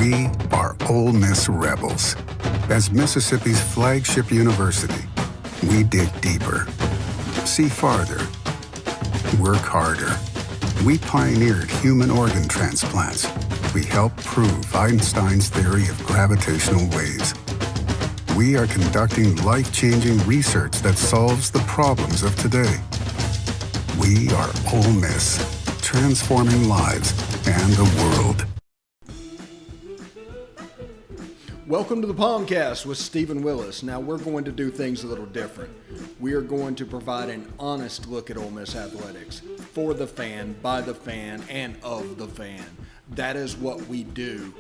We are Ole Miss Rebels. As Mississippi's flagship university, we dig deeper, see farther, work harder. We pioneered human organ transplants. We helped prove Einstein's theory of gravitational waves. We are conducting life-changing research that solves the problems of today. We are Ole Miss, transforming lives and the world. Welcome to the POMcast with Stephen Willis. Now we're going to do things a little different. We are going to provide an honest look at Ole Miss athletics for the fan, by the fan, and of the fan. That is what we do.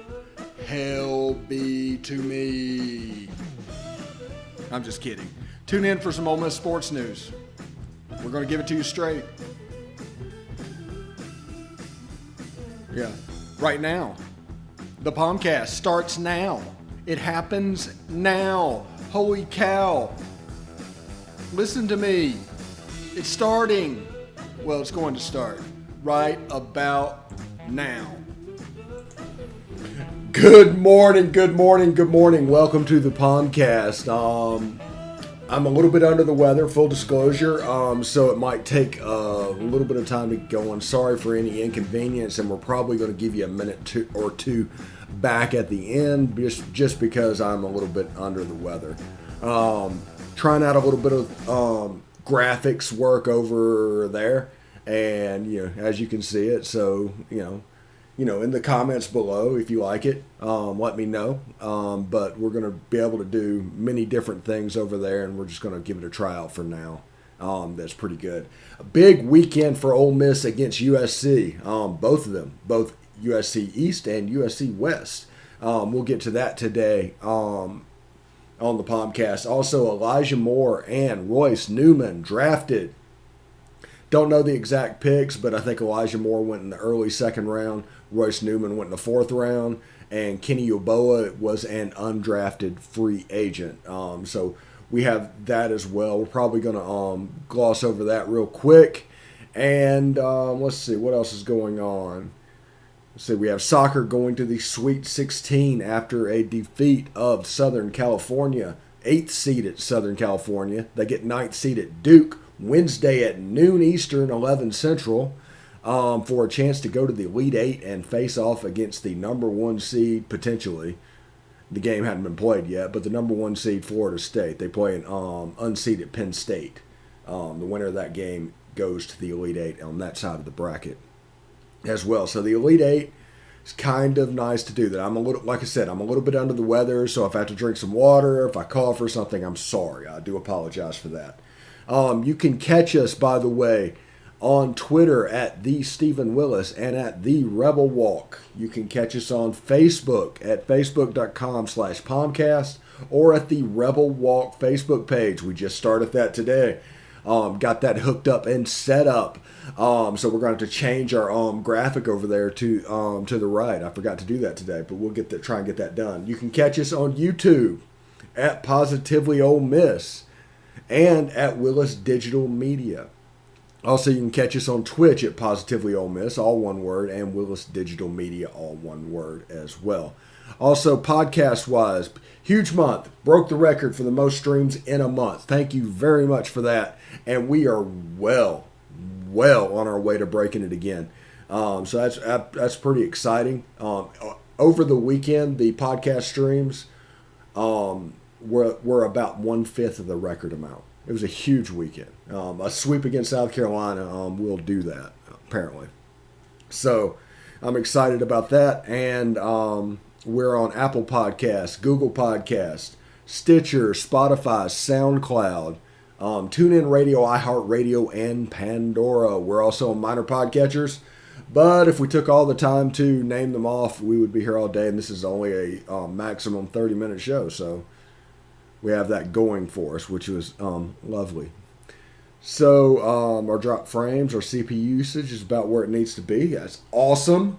Hell be to me. I'm just kidding. Tune in for some Ole Miss sports news. We're going to give it to you straight. Yeah, right now. The POMcast starts now. It happens now. Holy cow. Listen to me. It's starting. Well, it's going to start right about now. Good morning. Welcome to the POMcast. I'm a little bit under the weather, full disclosure, so it might take a little bit of time to get going. Sorry for any inconvenience, and we're probably going to give you a minute or two back at the end, just because I'm a little bit under the weather. Trying out a little bit of graphics work over there, and as you can see it, so in the comments below, if you like it, let me know. But we're going to be able to do many different things over there, and we're just going to give it a try out for now. That's pretty good. A big weekend for Ole Miss against USC. Both of them, both USC East and USC West. We'll get to that today on the POMcast. Also, Elijah Moore and Royce Newman drafted. Don't know the exact picks, but I think Elijah Moore went in the early second round. Royce Newman went in the fourth round. And Kenny Yeboah was an undrafted free agent. So we have that as well. We're probably going to gloss over that real quick. And let's see, what else is going on? Let's see, we have soccer going to the Sweet 16 after a defeat of Southern California. 8th seeded Southern California. They get 9th seeded Duke Wednesday at noon Eastern, 11 Central, for a chance to go to the Elite Eight and face off against the number one seed, potentially. The game hadn't been played yet, but the number one seed, Florida State. They play an unseeded Penn State. The winner of that game goes to the Elite Eight on that side of the bracket as well. So the Elite Eight is kind of nice to do that. Like I said, I'm a little bit under the weather, so if I have to drink some water, if I cough or something, I'm sorry. I do apologize for that. You can catch us, by the way, on Twitter at The Stephen Willis and at The Rebel Walk. You can catch us on Facebook at facebook.com/POMcast or at the Rebel Walk Facebook page. We just started that today. Got that hooked up and set up. So we're going to have to change our graphic over there to the right. I forgot to do that today, but we'll try and get that done. You can catch us on YouTube at Positively Ole Miss and at Willis Digital Media. Also, you can catch us on Twitch at Positively Ole Miss, all one word, and Willis Digital Media, all one word as well. Also, podcast-wise, huge month. Broke the record for the most streams in a month. Thank you very much for that. And we are well on our way to breaking it again. So that's pretty exciting. Over the weekend, the podcast streams were about 1/5 of the record amount. It was a huge weekend. A sweep against South Carolina will do that, apparently. So I'm excited about that. And we're on Apple Podcasts, Google Podcasts, Stitcher, Spotify, SoundCloud, TuneIn Radio, iHeartRadio, and Pandora. We're also on minor podcatchers. But if we took all the time to name them off, we would be here all day. And this is only a maximum 30-minute show. So we have that going for us, which was lovely. So our drop frames, our CPU usage is about where it needs to be. That's awesome.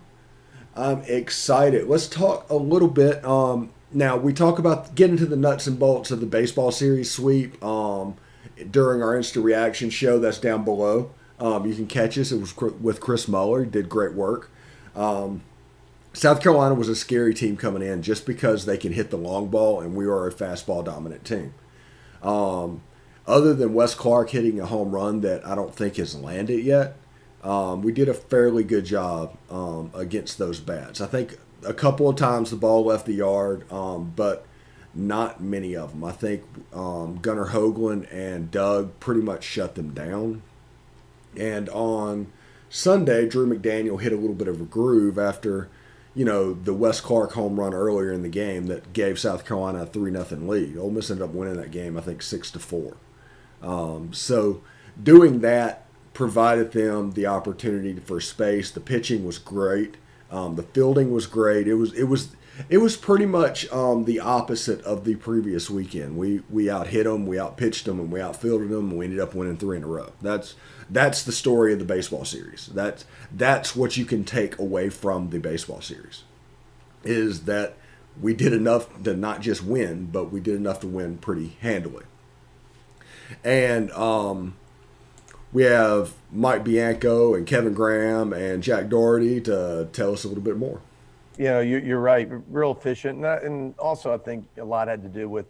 I'm excited. Let's talk a little bit. Now, we talk about getting to the nuts and bolts of the baseball series sweep during our instant reaction show. That's down below. You can catch us. It was with Chris Muller. He did great work. South Carolina was a scary team coming in just because they can hit the long ball, and we are a fastball dominant team. Other than Wes Clark hitting a home run that I don't think has landed yet, we did a fairly good job against those bats. I think a couple of times the ball left the yard, but not many of them. I think Gunnar Hoagland and Doug pretty much shut them down. And on Sunday, Drew McDaniel hit a little bit of a groove after, the Wes Clark home run earlier in the game that gave South Carolina a 3-0 lead. Ole Miss ended up winning that game, I think 6-4. So doing that provided them the opportunity for space. The pitching was great. The fielding was great. It was pretty much the opposite of the previous weekend. We out hit them, we out pitched them, and we outfielded them, and we ended up winning 3 in a row. That's the story of the baseball series. That's what you can take away from the baseball series, is that we did enough to not just win, but we did enough to win pretty handily. And we have Mike Bianco and Kevin Graham and Jack Doherty to tell us a little bit more. You're right. Real efficient, and also I think a lot had to do with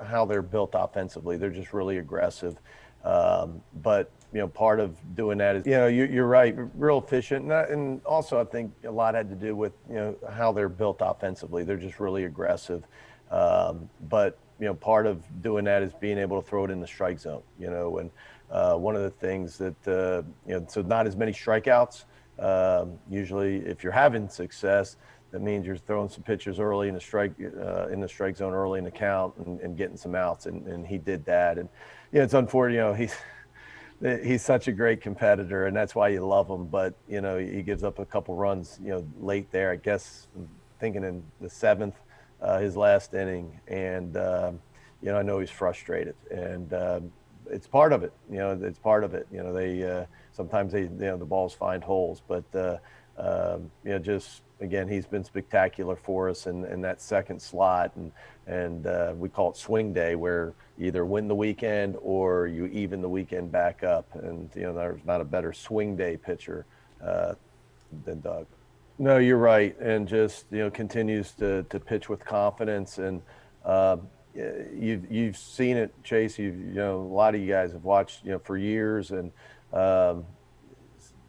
how they're built offensively. They're just really aggressive, but part of doing that is you're right. Real efficient, and also I think a lot had to do with how they're built offensively. They're just really aggressive, but part of doing that is being able to throw it in the strike zone. And one of the things that so not as many strikeouts. Usually, if you're having success, that means you're throwing some pitches early in the strike zone early in the count and getting some outs, and he did that. And it's unfortunate. He's such a great competitor, and that's why you love him. But he gives up a couple runs late there. I guess I'm thinking in the 7th, his last inning, and I know he's frustrated, and it's part of it. It's part of it. They sometimes the balls find holes, but just again, he's been spectacular for us in that second slot, and we call it swing day, where you either win the weekend or you even the weekend back up, and there's not a better swing day pitcher than Doug. No, you're right, and just continues to pitch with confidence, and you've seen it, Chase. A lot of you guys have watched for years, and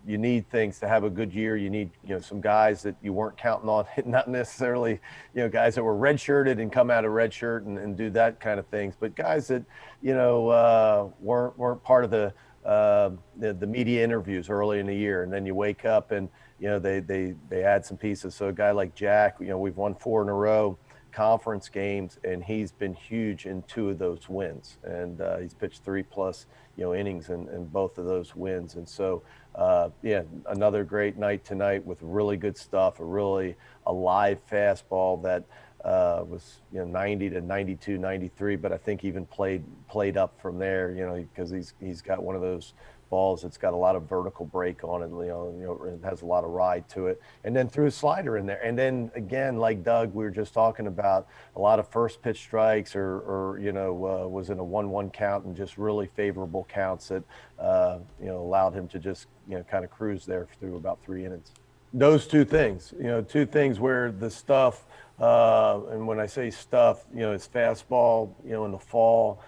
you need things to have a good year. You need some guys that you weren't counting on, not necessarily guys that were redshirted and come out of redshirt and do that kind of things, but guys that weren't part of the media interviews early in the year, and then you wake up and they add some pieces. So a guy like Jack, we've won 4 in a row conference games, and he's been huge in 2 of those wins, and he's pitched 3+ innings in both of those wins. And so another great night tonight with really good stuff, a really alive fastball that was 90 to 92, 93, but I think even played up from there, because he's got one of those balls that's got a lot of vertical break on it, it has a lot of ride to it, and then threw a slider in there. And then again, like Doug, we were just talking about, a lot of first pitch strikes or was in a 1-1 count, and just really favorable counts that allowed him to just kind of cruise there through about 3 innings. Those two things where the stuff, and when I say stuff, it's fastball, in the fall,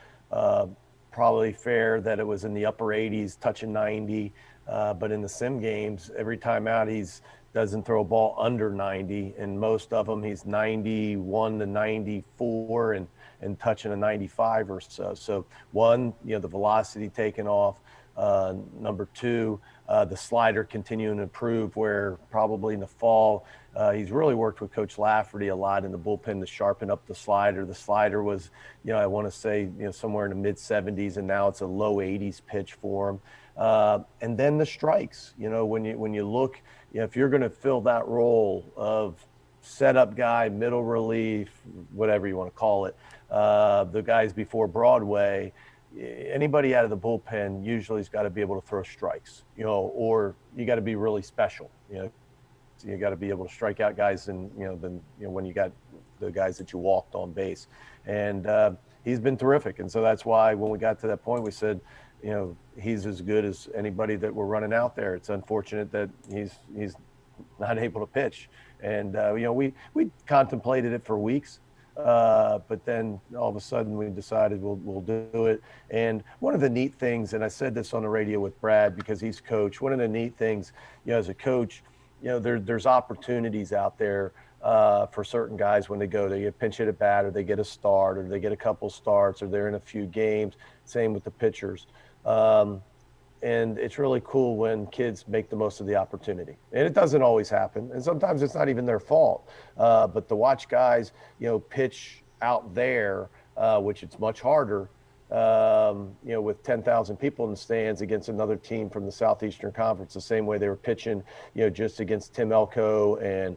probably fair that it was in the upper 80s, touching 90, but in the sim games, every time out doesn't throw a ball under 90, and most of them he's 91 to 94 and touching a 95 or so. So one, the velocity taking off. Number 2, the slider continuing to improve, where probably in the fall, he's really worked with Coach Lafferty a lot in the bullpen to sharpen up the slider. The slider was, I want to say, somewhere in the mid 70s, and now it's a low 80s pitch for him. And then the strikes, when you look, if you're going to fill that role of setup guy, middle relief, whatever you want to call it, the guys before Broadway, anybody out of the bullpen usually has got to be able to throw strikes, or you got to be really special, So you got to be able to strike out guys, and when you got the guys that you walked on base, and he's been terrific. And so that's why when we got to that point, we said, he's as good as anybody that we're running out there. It's unfortunate that he's not able to pitch, And we contemplated it for weeks. But then all of a sudden we decided we'll do it. And one of the neat things, and I said this on the radio with Brad because he's coach, one of the neat things, as a coach, there's opportunities out there for certain guys when they get pinch hit at bat, or they get a start, or they get a couple starts, or they're in a few games. Same with the pitchers. And it's really cool when kids make the most of the opportunity. And it doesn't always happen. And sometimes it's not even their fault. But to watch guys, pitch out there, which it's much harder, with 10,000 people in the stands against another team from the Southeastern Conference, the same way they were pitching, just against Tim Elko and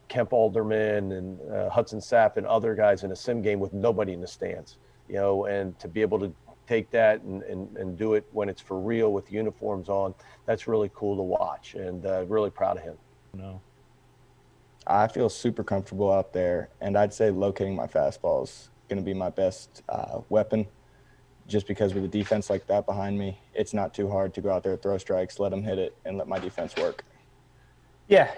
Kemp Alderman and Hudson Sapp and other guys in a sim game with nobody in the stands, and to be able to take that and do it when it's for real with uniforms on, that's really cool to watch, and really proud of him. No. I feel super comfortable out there, and I'd say locating my fastball is going to be my best weapon, just because with a defense like that behind me, it's not too hard to go out there, throw strikes, let them hit it, and let my defense work. Yeah,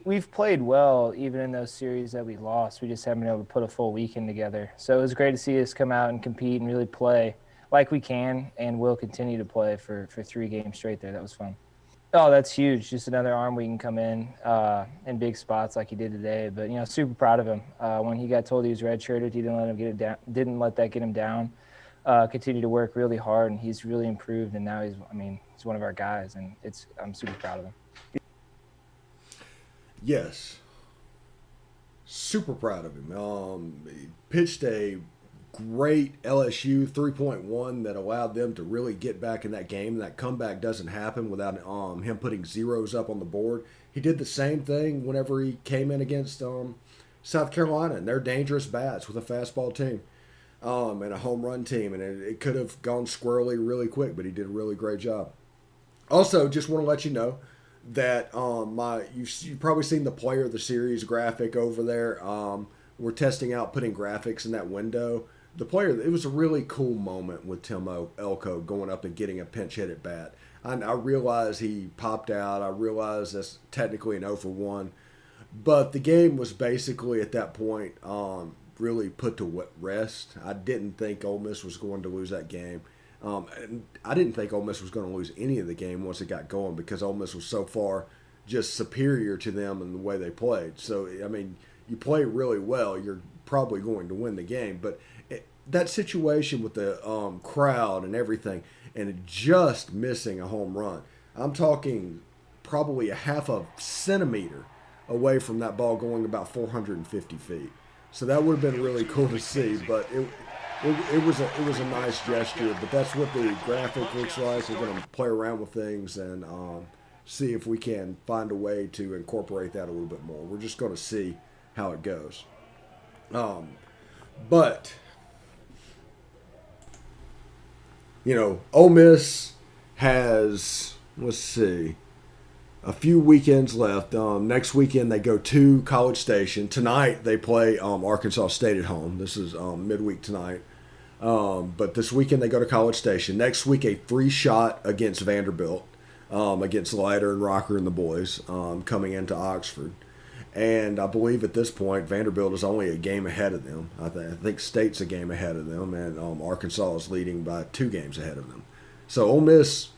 we've played well even in those series that we lost. We just haven't been able to put a full weekend together. So it was great to see us come out and compete and really play like we can and will continue to play for 3 games straight there. That was fun. Oh, that's huge. Just another arm we can come in big spots like he did today. But, super proud of him. When he got told he was redshirted, he didn't let that get him down. Continued to work really hard, and he's really improved. And now he's one of our guys, and I'm super proud of him. Yes. Super proud of him. He pitched a great LSU 3.1 that allowed them to really get back in that game. That comeback doesn't happen without him putting zeros up on the board. He did the same thing whenever he came in against South Carolina, and they're dangerous bats with a fastball team and a home run team, and it could have gone squirrely really quick, but he did a really great job. Also, just want to let you know that you've probably seen the player of the series graphic over there. We're testing out putting graphics in that window. It was a really cool moment with Tim Elko going up and getting a pinch hit at bat. I realize he popped out. I realize that's technically an 0 for 1. But the game was basically at that point really put to rest. I didn't think Ole Miss was going to lose that game. And I didn't think Ole Miss was going to lose any of the game once it got going, because Ole Miss was so far just superior to them in the way they played. So, you play really well, you're probably going to win the game. But that situation with the crowd and everything, and just missing a home run, I'm talking probably a half a centimeter away from that ball going about 450 feet. So that would have been really cool to see, but it was a nice gesture. But that's what the graphic looks like. We're going to play around with things and see if we can find a way to incorporate that a little bit more. We're just going to see how it goes. But Ole Miss has, a few weekends left. Next weekend they go to College Station. Tonight they play Arkansas State at home. This is midweek tonight. But this weekend they go to College Station. Next week a free shot against Vanderbilt, against Leiter and Rocker and the boys, coming into Oxford. And I believe at this point Vanderbilt is only a game ahead of them. I think State's a game ahead of them, and Arkansas is leading by 2 games ahead of them. So Ole Miss,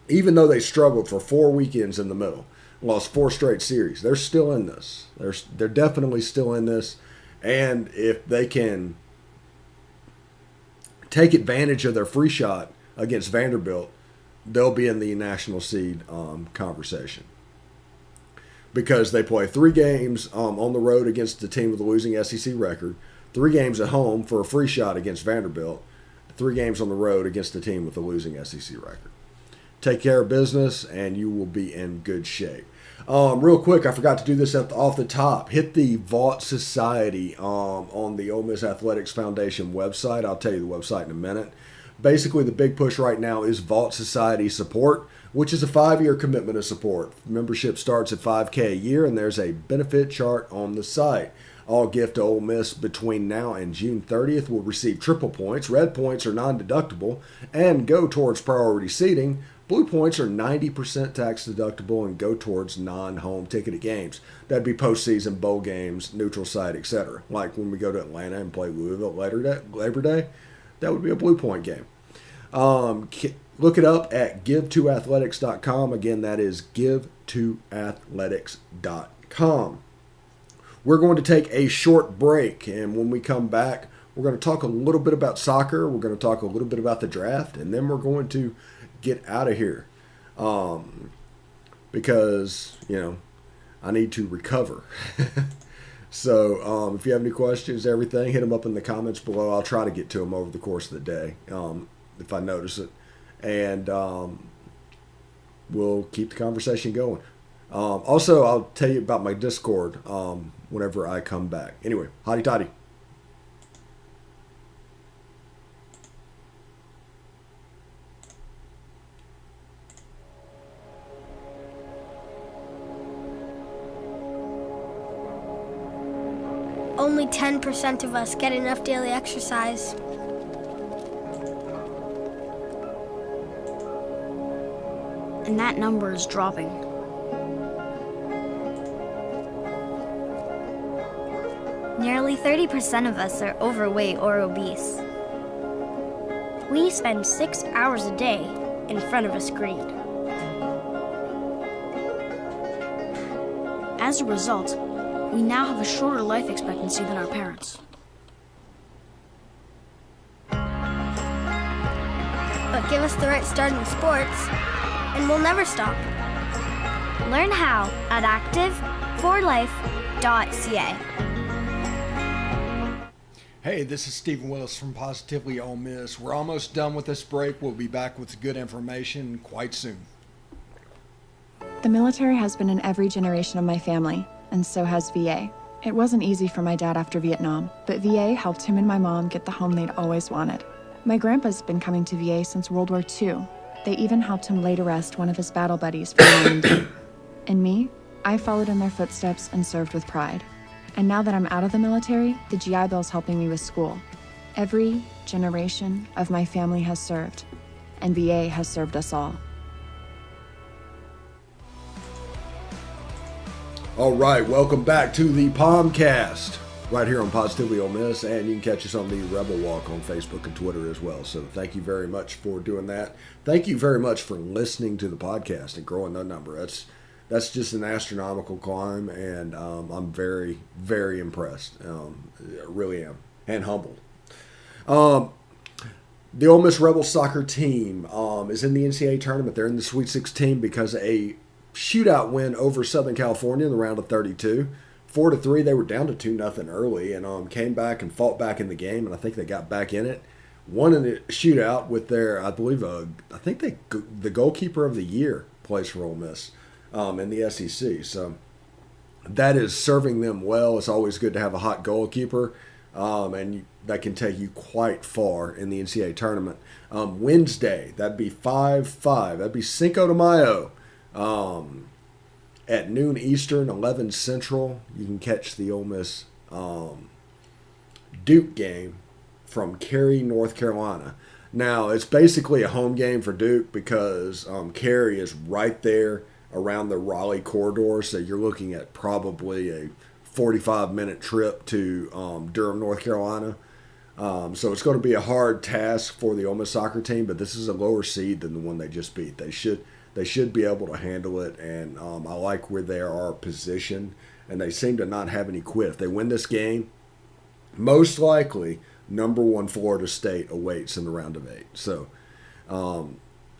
even though they struggled for 4 weekends in the middle, lost 4 straight series, they're still in this. They're definitely still in this. And if they can take advantage of their free shot against Vanderbilt, they'll be in the national seed conversation. Because they play 3 games on the road against the team with a losing SEC record, 3 games at home for a free shot against Vanderbilt, 3 games on the road against the team with a losing SEC record. Take care of business, and you will be in good shape. Real quick, I forgot to do this off the top. Hit the Vault Society on the Ole Miss Athletics Foundation website. I'll tell you the website in a minute. Basically, the big push right now is Vault Society support, which is a 5-year commitment of support. Membership starts at $5K a year, and there's a benefit chart on the site. All gift to Ole Miss between now and June 30th will receive triple points. Red points are non-deductible and go towards priority seating. Blue points are 90% tax deductible and go towards non-home ticketed games. That'd be postseason, bowl games, neutral site, etc. Like when we go to Atlanta and play Louisville Labor Day, that would be a Blue point game. Look it up at give2athletics.com. Again, that is give2athletics.com. We're going to take a short break, and when we come back, we're going to talk a little bit about soccer. We're going to talk a little bit about the draft, and then we're going to get out of here because, I need to recover. So if you have any questions, everything, hit them up in the comments below. I'll try to get to them over the course of the day if I notice it. And we'll keep the conversation going. Also, I'll tell you about my Discord whenever I come back. Anyway, hotty toddy. Only 10% of us get enough daily exercise. And that number is dropping. Nearly 30% of us are overweight or obese. We spend 6 hours a day in front of a screen. As a result, we now have a shorter life expectancy than our parents. But give us the right start in sports, and we'll never stop. Learn how at active4life.ca. Hey, this is Stephen Willis from Positively Ole Miss. We're almost done with this break. We'll be back with good information quite soon. The military has been in every generation of my family, and so has VA. It wasn't easy for my dad after Vietnam, but VA helped him and my mom get the home they'd always wanted. My grandpa's been coming to VA since World War II. They even helped him lay to rest one of his battle buddies from Normandy. And me, I followed in their footsteps and served with pride. And now that I'm out of the military, the GI Bill's helping me with school. Every generation of my family has served, and VA has served us all. All right, welcome back to the POMcast, right here on Positively Ole Miss, and you can catch us on the Rebel Walk on Facebook and Twitter as well. So thank you very much for doing that. Thank you very much for listening to the podcast and growing that number. That's just an astronomical climb, and I'm very, very impressed. I really am, and humbled. The Ole Miss Rebel soccer team is in the NCAA tournament. They're in the Sweet 16 because a shootout win over Southern California in the round of 32. 4-3, they were down to 2-0 early, and came back and fought back in the game, and I think they got back in it. Won in the shootout with their, I believe, the goalkeeper of the year plays for Ole Miss in the SEC. So that is serving them well. It's always good to have a hot goalkeeper, and that can take you quite far in the NCAA tournament. Wednesday, that'd be 5-5. That'd be Cinco de Mayo. At noon Eastern, 11 Central, you can catch the Ole Miss Duke game from Cary, North Carolina. Now, it's basically a home game for Duke because Cary is right there around the Raleigh corridor, so you're looking at probably a 45-minute trip to Durham, North Carolina. So it's going to be a hard task for the Ole Miss soccer team, but this is a lower seed than the one they just beat. They should be able to handle it, and I like where they are positioned, and they seem to not have any quit. If they win this game, most likely number 1 Florida State awaits in the round of 8. So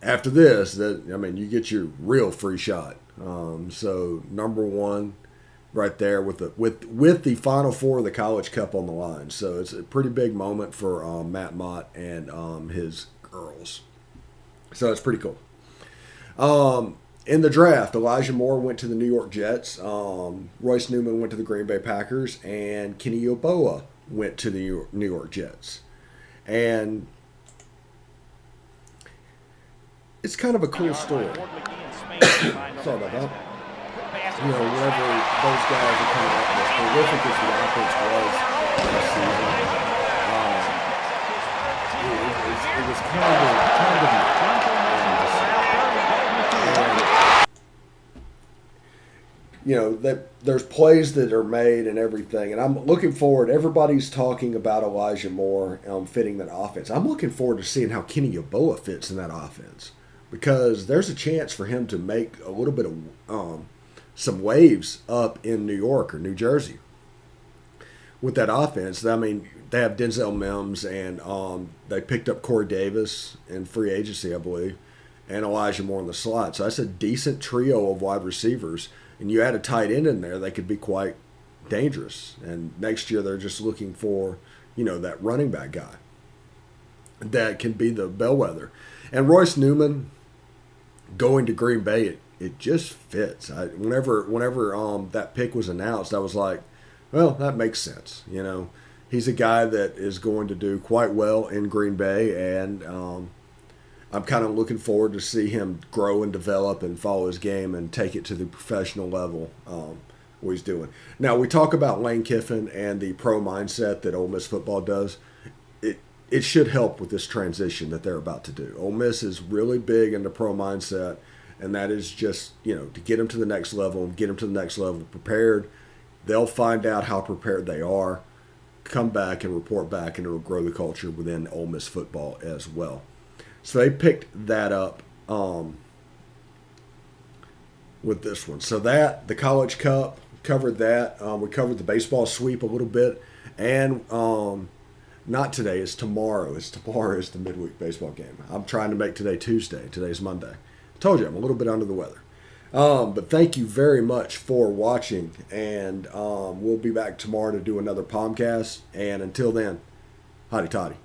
after this, you get your real free shot. So number 1 right there with the Final Four of the College Cup on the line. So it's a pretty big moment for Matt Mott and his girls. So it's pretty cool. In the draft, Elijah Moore went to the New York Jets. Royce Newman went to the Green Bay Packers, and Kenny Yeboah went to the New York Jets. And it's kind of a cool story. Sorry about that. Whenever those guys are coming up, as prolific as the offense was last season, it was kind of that there's plays that are made and everything, and I'm looking forward. Everybody's talking about Elijah Moore fitting that offense. I'm looking forward to seeing how Kenny Yeboah fits in that offense, because there's a chance for him to make a little bit of some waves up in New York or New Jersey with that offense. I mean, they have Denzel Mims, and they picked up Corey Davis in free agency, I believe, and Elijah Moore in the slot. So that's a decent trio of wide receivers. And you add a tight end in there, they could be quite dangerous. And next year they're just looking for, that running back guy that can be the bellwether. And Royce Newman going to Green Bay, it just fits. Whenever that pick was announced, I was like, well, that makes sense. He's a guy that is going to do quite well in Green Bay, and I'm kind of looking forward to see him grow and develop and follow his game and take it to the professional level, what he's doing. Now, we talk about Lane Kiffin and the pro mindset that Ole Miss football does. It should help with this transition that they're about to do. Ole Miss is really big into pro mindset, and that is just, to get them to the next level and get them to the next level prepared. They'll find out how prepared they are, come back and report back, and it'll grow the culture within Ole Miss football as well. So they picked that up with this one. So the College Cup, covered that. We covered the baseball sweep a little bit. And not today, it's tomorrow. Tomorrow is the midweek baseball game. I'm trying to make today Tuesday. Today's Monday. I told you, I'm a little bit under the weather. But thank you very much for watching. And we'll be back tomorrow to do another POMcast. And until then, hotty toddy.